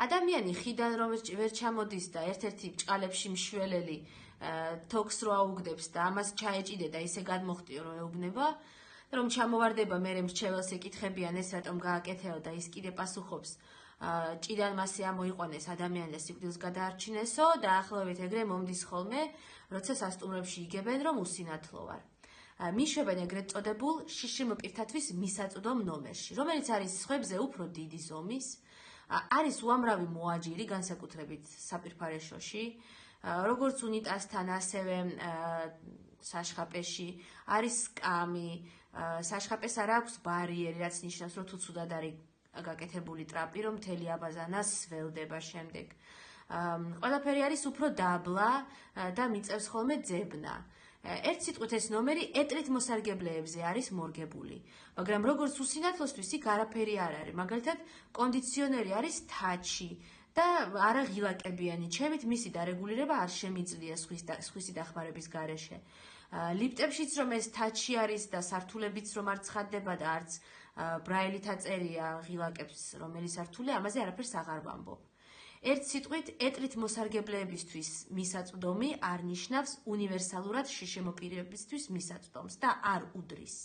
ადამიანი ხიდან რომ ვერ ჩამოდის და ერთ-ერთი ბჭყალებში მშველელი თოქს რო აუგდებს და ამას ჩაეჭიდე და ისე გადმოხტიო რომ ეუბნება, რომ ჩამოვარდება მერე მრჩეველს ეკითხებიან ეს რატომ გააკეთეო და ის კიდე პასუხობს ჭიდან მასე ამოიყვანეს ადამიანი და სიკვდილს გადაარჩინესო და ახლავებით ეგრე მომდის ხოლმე, როცა სასტუმრებში იგებენ რომ usინათლო ვარ. მიშვებენ ეგრეთ წოდებულ შიშიმ პირთათვის მისაწვდომ ნომერში, რომელიც არის სხვებზე უფრო დიდი ზომის, არის უამრავი მოაჯირი, განსაკუთრებით საპირფარეშოში, როგორც უნიტაზთან, ასევე საშხაპეში, არის სკამი, საშხაპეს არ აქვს ბარიერი, რაც ნიშნავს, რომ თუ ცუდად არის გაკეთებული ტრაპი, რომ მთელი აბაზანა სველდება შემდეგ. ყველაფერი არის უფრო დაბლა და მიწევს ხოლმე ძებნა. ერთ სიტყვით ეს ნომერი ეტრით მოსარგებლეებზე არის მორგებული, მაგრამ როგორც უსინათლოსთვის იქ არაფერი არ არის. მაგალითად, კონდიციონერი არის თაჩი და არა ღილაკებიანი ჩემით, მისი დარეგულირება არ შემიძლია სხვისი დახმარების გარეშე. ლიფტებშიც რომ ეს თაჩი არის და სართულებიც რომ არ ცხადდება და არც ბრაილით აწერია ღილაკებს რომელი სართულია, ამაზე არაფერს აღარ ვამბობ. ერთ სიტყვით, ეტრით მოსარგებლეებისთვის მისაწვდომი არ ნიშნავს უნივერსალურად შიშემოპირებისთვის მისაწვდომს და არ უდრის.